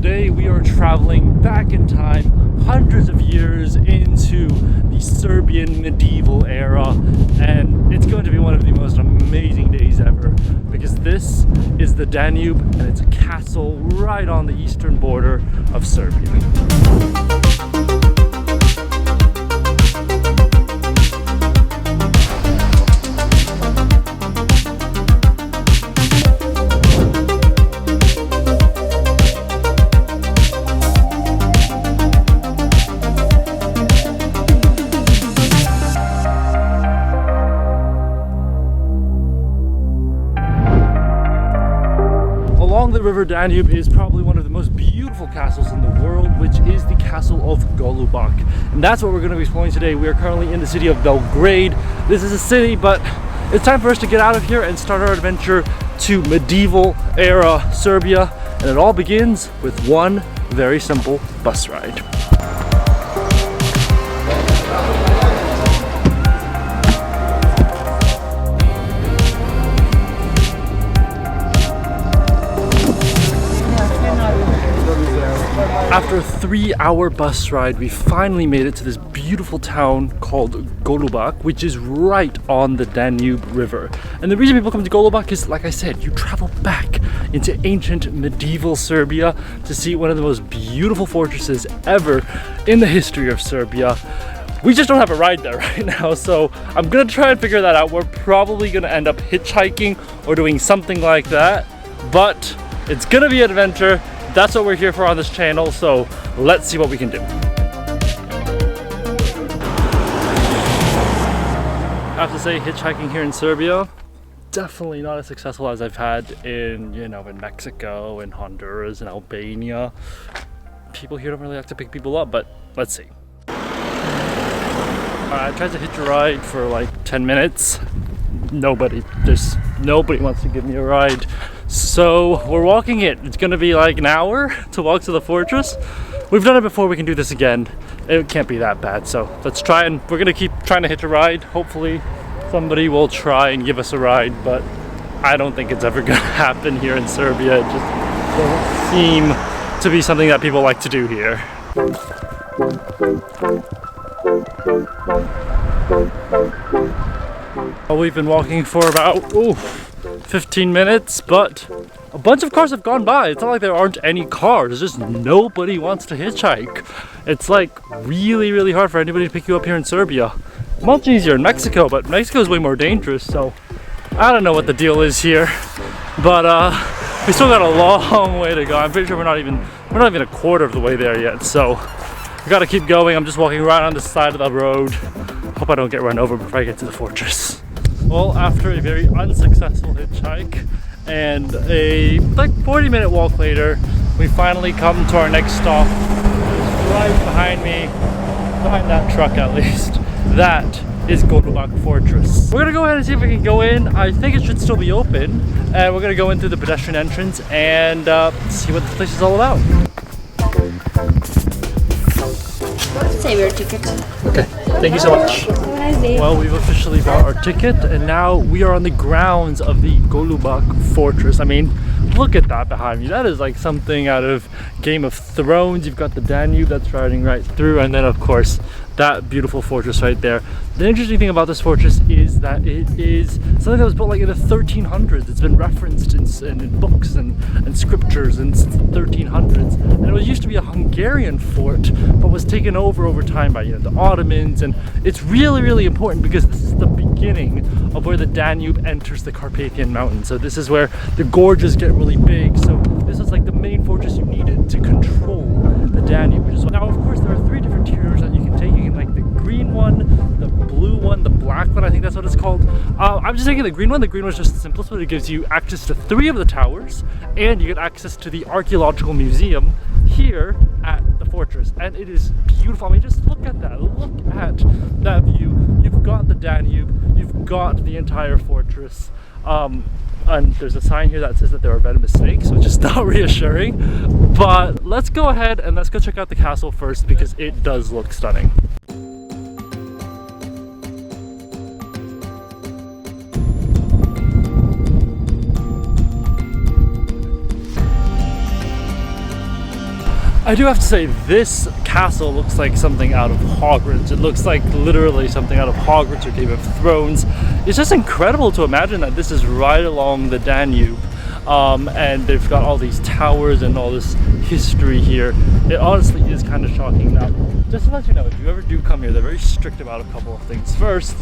today we are traveling back in time, hundreds of years into the Serbian medieval era, and it's going to be one of the most amazing days ever because this is the Danube and it's a castle right on the eastern border of Serbia. Along the river Danube is probably one of the most beautiful castles in the world, which is the castle of Golubac. And that's what we're going to be exploring today. We are currently in the city of Belgrade. This is a city, but it's time for us to get out of here and start our adventure to medieval era Serbia. And it all begins with one very simple bus ride. After a 3-hour bus ride, we finally made it to this beautiful town called Golubac, which is right on the Danube River. And the reason people come to Golubac is, like I said, you travel back into ancient medieval Serbia to see one of the most beautiful fortresses ever in the history of Serbia. We just don't have a ride there right now, so I'm gonna try and figure that out. We're probably gonna end up hitchhiking or doing something like that, but it's gonna be an adventure. That's what we're here for on this channel, so let's see what we can do. I have to say, hitchhiking here in Serbia, definitely not as successful as I've had in, in Mexico and Honduras and Albania. People here don't really like to pick people up, but let's see. I tried to hitch a ride for like 10 minutes. Nobody wants to give me a ride. So we're walking it. It's gonna be like an hour to walk to the fortress. We've done it before, we can do this again. It can't be that bad. So let's try, and we're gonna keep trying to hitch a ride. Hopefully somebody will try and give us a ride, but I don't think it's ever gonna happen here in Serbia. It just doesn't seem to be something that people like to do here. Well, we've been walking for about 15 minutes, but a bunch of cars have gone by. It's not like there aren't any cars, it's just nobody wants to hitchhike. It's like really hard for anybody to pick you up here in Serbia. Much easier in Mexico, but Mexico is way more dangerous, so I don't know what the deal is here. But we still got a long way to go. I'm pretty sure we're not even a quarter of the way there yet, so we gotta keep going. I'm just walking right on the side of the road. Hope I don't get run over before I get to the fortress. Well, after a very unsuccessful hitchhike and a like 40-minute walk later, we finally come to our next stop. It's right behind me, behind that truck at least. That is Golubac Fortress. We're gonna go ahead and see if we can go in. I think it should still be open. And we're gonna go in through the pedestrian entrance and see what this place is all about. Save your ticket. Okay, thank you so much. Have a nice day. Well, we've officially bought our ticket and now we are on the grounds of the Golubac Fortress. I mean, look at that behind me. That is like something out of Game of Thrones. You've got the Danube that's riding right through, and then of course that beautiful fortress right there. The interesting thing about this fortress is that it is something that was built like in the 1300s. It's been referenced in books and scriptures since the 1300s. And it used to be a Hungarian fort, but was taken over time by the Ottomans. And it's really important because this is the beginning of where the Danube enters the Carpathian mountains. So this is where the gorges get really big. So this is like the main fortress you needed to control the Danube. Now, of course, there are 3 different tiers that you can take. You can like the green one, the blue one, the black one, I think that's what it's called. I'm just taking the green one. The green one is just the simplest, but it gives you access to 3 of the towers, and you get access to the archaeological museum here at the fortress. And it is beautiful. I mean, just look at that. Look at that view. You've got the Danube, you've got the entire fortress. And there's a sign here that says that there are venomous snakes, which is not reassuring. But let's go ahead and let's go check out the castle first because it does look stunning. I do have to say, this castle looks like something out of Hogwarts. It looks like literally something out of Hogwarts or Game of Thrones. It's just incredible to imagine that this is right along the Danube. And they've got all these towers and all this history here. It honestly is kind of shocking. Now, just to let you know, if you ever do come here, they're very strict about a couple of things. First,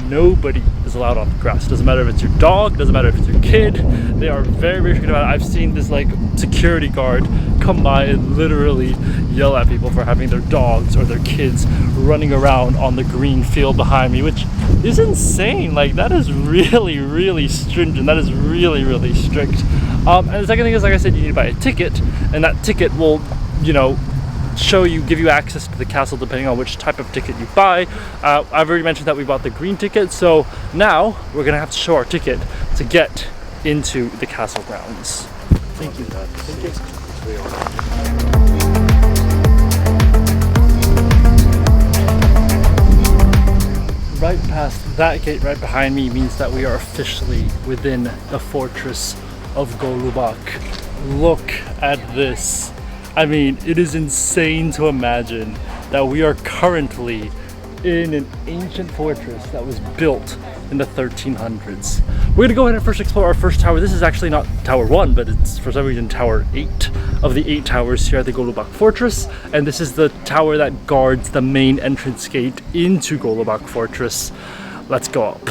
nobody is allowed on the grass. Doesn't matter if it's your dog, doesn't matter if it's your kid. They are very, very strict about it. I've seen this like security guard come by and literally yell at people for having their dogs or their kids running around on the green field behind me, which is insane. Like, that is really, really stringent. That is really, really strict. And the second thing is, like I said, you need to buy a ticket, and that ticket will, you know, give you access to the castle depending on which type of ticket you buy. I've already mentioned that we bought the green ticket, so now we're gonna have to show our ticket to get into the castle grounds. Thank you. Thank you. Right past that gate right behind me means that we are officially within the fortress of Golubac. Look at this. I mean, it is insane to imagine that we are currently in an ancient fortress that was built in the 1300s. We're gonna go ahead and first explore our first tower. This is actually not Tower 1, but it's for some reason Tower 8 of the 8 towers here at the Golubac Fortress. And this is the tower that guards the main entrance gate into Golubac Fortress. Let's go up.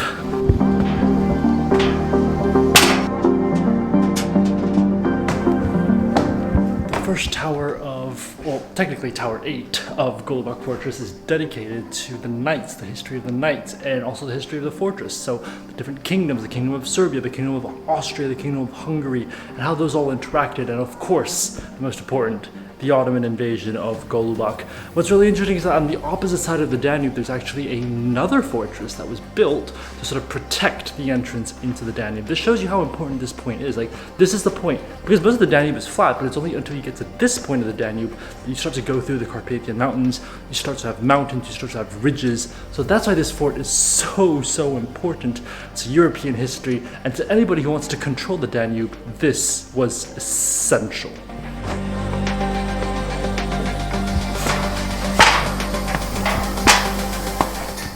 First tower of, well, technically Tower 8 of Golubac Fortress is dedicated to the knights, the history of the knights, and also the history of the fortress. So the different kingdoms, the kingdom of Serbia, the kingdom of Austria, the kingdom of Hungary, and how those all interacted, and of course, the most important, the Ottoman invasion of Golubac. What's really interesting is that on the opposite side of the Danube, there's actually another fortress that was built to sort of protect the entrance into the Danube. This shows you how important this point is. Like, this is the point, because most of the Danube is flat, but it's only until you get to this point of the Danube that you start to go through the Carpathian mountains, you start to have mountains, you start to have ridges. So that's why this fort is so important to European history, and to anybody who wants to control the Danube, this was essential.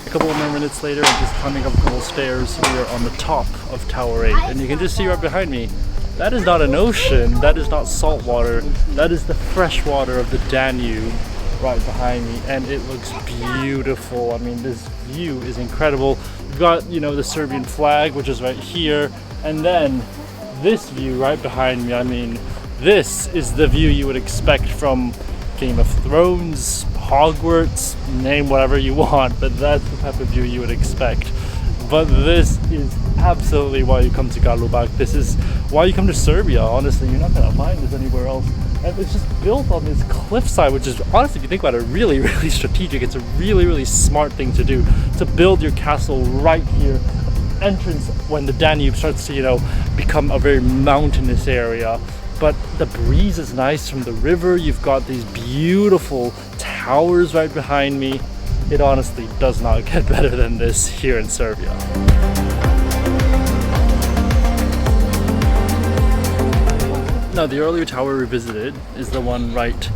A couple more minutes later, and just climbing up a couple stairs, we are on the top of Tower 8, and you can just see right behind me, that is not an ocean, that is not salt water, that is the fresh water of the Danube right behind me, and it looks beautiful. I mean, this view is incredible. You've got, you know, the Serbian flag, which is right here, and then this view right behind me. I mean, this is the view you would expect from Game of Thrones, Hogwarts, name whatever you want, but that's the type of view you would expect. But this is absolutely why you come to Golubac. This is why you come to Serbia, honestly. You're not going to find this anywhere else. And it's just built on this cliffside, which is, honestly, if you think about it, really, really strategic. It's a really, really smart thing to do, to build your castle right here. Entrance when the Danube starts to, you know, become a very mountainous area. But the breeze is nice from the river. You've got these beautiful towers right behind me. It honestly does not get better than this here in Serbia. Now, the earlier tower we visited is the one right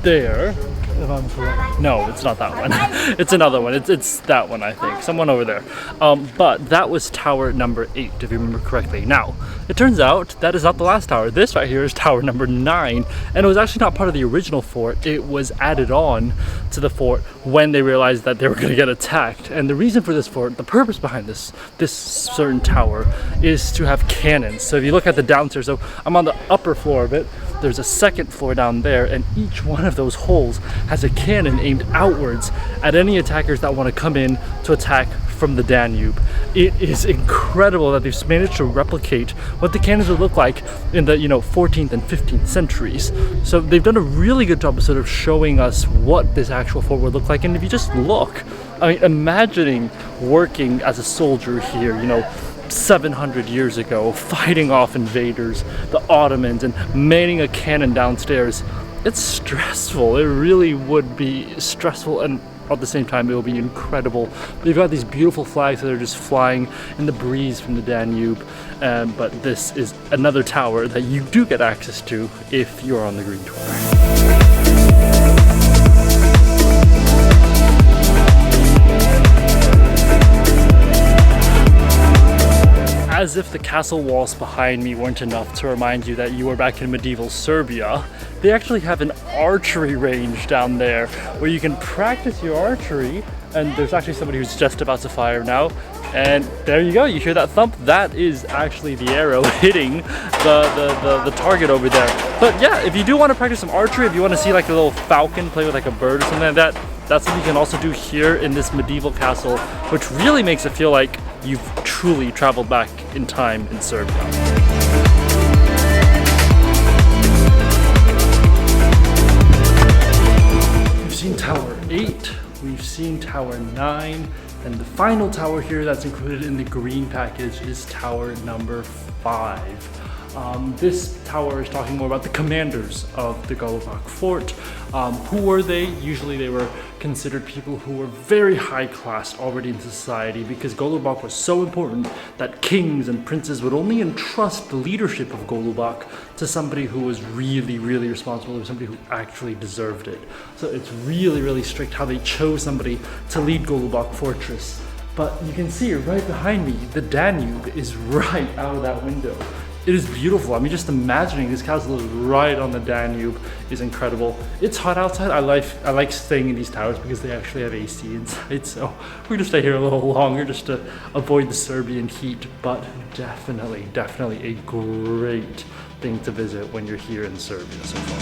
there, if I'm correct. No, it's not that one. It's another one. It's that one, I think. Someone over there. But that was tower number 8, if you remember correctly. Now, it turns out that is not the last tower. This right here is tower number 9, and it was actually not part of the original fort. It was added on to the fort when they realized that they were going to get attacked. And the reason for this fort, the purpose behind this certain tower, is to have cannons. So if you look at the downstairs, so I'm on the upper floor of it. There's a second floor down there, and each one of those holes has a cannon aimed outwards at any attackers that want to come in to attack from the Danube. It is incredible that they've managed to replicate what the cannons would look like in the 14th and 15th centuries. So they've done a really good job of sort of showing us what this actual fort would look like. And if you just look, I mean, imagining working as a soldier here, 700 years ago, fighting off invaders, the Ottomans, and manning a cannon downstairs. It's stressful. It really would be stressful, and at the same time it will be incredible. We've got these beautiful flags that are just flying in the breeze from the Danube, but this is another tower that you do get access to if you're on the green tour. as if the castle walls behind me weren't enough to remind you that you are back in medieval Serbia, they actually have an archery range down there where you can practice your archery, and there's actually somebody who's just about to fire now. And there you go, you hear that thump? That is actually the arrow hitting the target over there. But yeah, if you do want to practice some archery, if you want to see like a little falcon play with like a bird or something like that, that's what you can also do here in this medieval castle, which really makes it feel like you've truly traveled back in time in Serbia. We've seen Tower 8, we've seen Tower 9, and the final tower here that's included in the green package is tower number 5. This tower is talking more about the commanders of the Golubac fort. Who were they? Usually they were considered people who were very high class already in society, because Golubac was so important that kings and princes would only entrust the leadership of Golubac to somebody who was really, really responsible, or somebody who actually deserved it. So it's really, really strict how they chose somebody to lead Golubac fortress. But you can see right behind me, the Danube is right out of that window. It is beautiful. I mean, just imagining this castle is right on the Danube is incredible. It's hot outside. I like staying in these towers because they actually have AC inside. So we're gonna stay here a little longer just to avoid the Serbian heat. But definitely a great thing to visit when you're here in Serbia so far.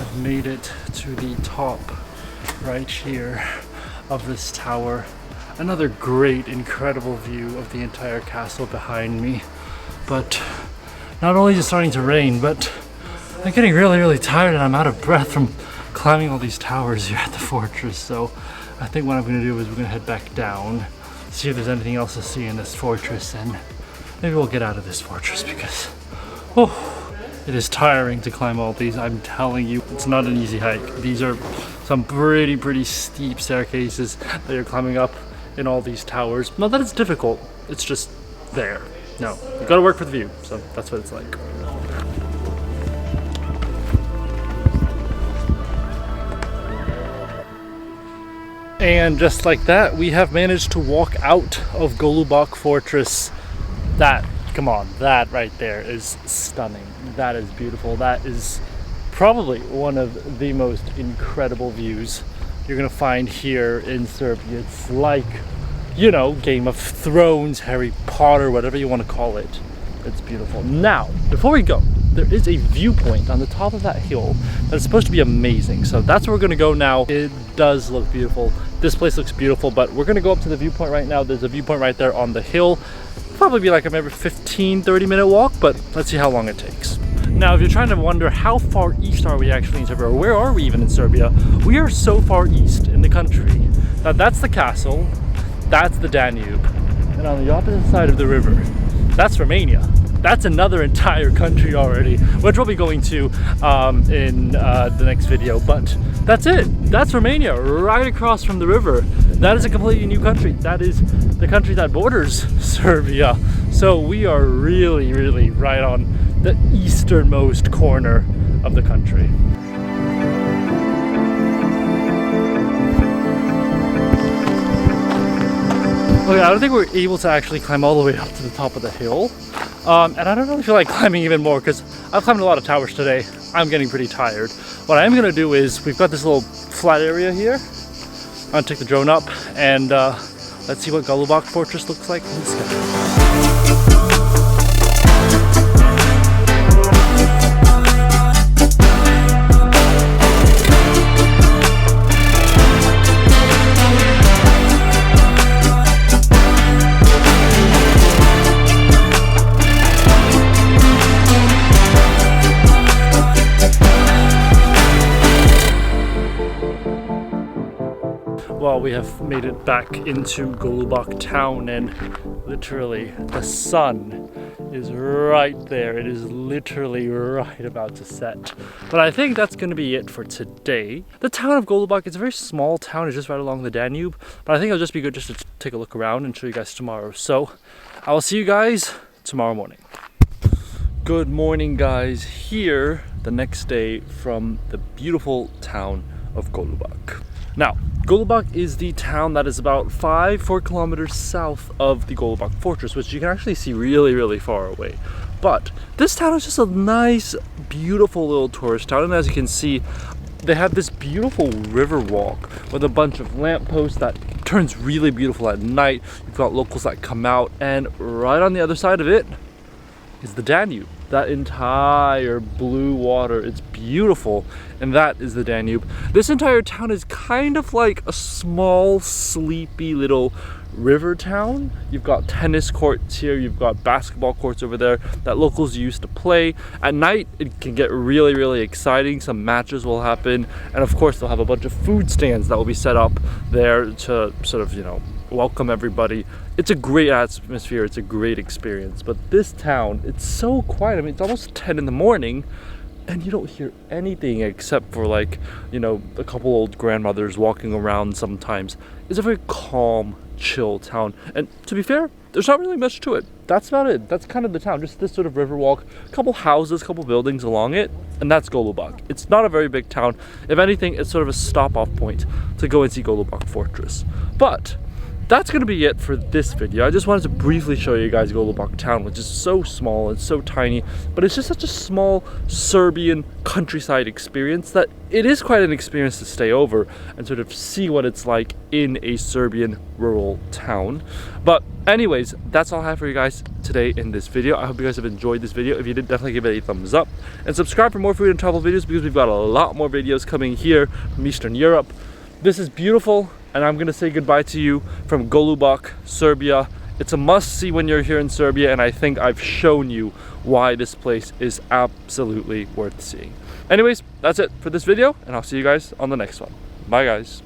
I've made it to the top right here of this tower. Another great, incredible view of the entire castle behind me. But not only is it starting to rain, but I'm getting really, really tired and I'm out of breath from climbing all these towers here at the fortress. So I think what I'm gonna do is we're gonna head back down, see if there's anything else to see in this fortress, and maybe we'll get out of this fortress because, it is tiring to climb all these. I'm telling you, it's not an easy hike. These are some pretty steep staircases that you're climbing up in all these towers. Not that it's difficult, it's just there. No, you gotta work for the view, so that's what it's like. And just like that, we have managed to walk out of Golubac Fortress. Come on, that right there is stunning. That is beautiful. That is probably one of the most incredible views you're gonna find here in Serbia. It's like, you know, Game of Thrones, Harry Potter, whatever you want to call it. It's beautiful. Now, before we go, there is a viewpoint on the top of that hill that's supposed to be amazing. So that's where we're gonna go now. It does look beautiful. This place looks beautiful, but we're gonna go up to the viewpoint right now. There's a viewpoint right there on the hill. Probably be like a maybe 15-30 minute walk, but let's see how long it takes. Now, if you're trying to wonder how far east are we actually in Serbia, or where are we even in Serbia, we are so far east in the country. Now that's the castle, that's the Danube, and on the opposite side of the river, that's Romania. That's another entire country already, which we'll be going to in the next video, but that's it. That's Romania, right across from the river. That is a completely new country. That is the country that borders Serbia. So we are really right on the easternmost corner of the country. Okay, I don't think we're able to actually climb all the way up to the top of the hill. And I don't really feel like climbing even more because I've climbed a lot of towers today. I'm getting pretty tired. What I am gonna do is, we've got this little flat area here. I'm gonna take the drone up and let's see what Golubac Fortress looks like from the sky. Well, we have made it back into Golubac town, and literally the sun is right there. It is literally right about to set. But I think that's going to be it for today. The town of Golubac is a very small town. It's just right along the Danube. But I think it'll just be good just to take a look around and show you guys tomorrow. So I will see you guys tomorrow morning. Good morning, guys. Here the next day from the beautiful town of Golubac. Now, Golubac is the town that is about 4 kilometers south of the Golubac fortress, which you can actually see really, really far away. But this town is just a nice, beautiful little tourist town, and as you can see, they have this beautiful river walk with a bunch of lampposts that turns really beautiful at night. You've got locals that come out, and right on the other side of it is the Danube. That entire blue water, it's beautiful, and that is the Danube. This entire town is kind of like a small, sleepy little river town. You've got tennis courts here, you've got basketball courts over there that locals used to play. At night, it can get really, really exciting. Some matches will happen, and of course, they'll have a bunch of food stands that will be set up there to sort of, you know, welcome everybody. It's a great atmosphere, it's a great experience. But this town, it's so quiet. I mean, it's almost 10 in the morning and you don't hear anything except for, like, you know, a couple old grandmothers walking around sometimes. It's a very calm, chill town. And to be fair, there's not really much to it. That's about it. That's kind of the town, just this sort of river walk, a couple houses, a couple buildings along it, and that's Golubac. It's not a very big town. If anything, it's sort of a stop-off point to go and see Golubac Fortress. But that's going to be it for this video. I just wanted to briefly show you guys Golubac town, which is so small and so tiny, but it's just such a small Serbian countryside experience that it is quite an experience to stay over and sort of see what it's like in a Serbian rural town. But anyways, that's all I have for you guys today in this video. I hope you guys have enjoyed this video. If you did, definitely give it a thumbs up and subscribe for more food and travel videos, because we've got a lot more videos coming here from Eastern Europe. This is beautiful, and I'm gonna say goodbye to you from Golubac, Serbia. It's a must-see when you're here in Serbia, and I think I've shown you why this place is absolutely worth seeing. Anyways, that's it for this video, and I'll see you guys on the next one. Bye, guys.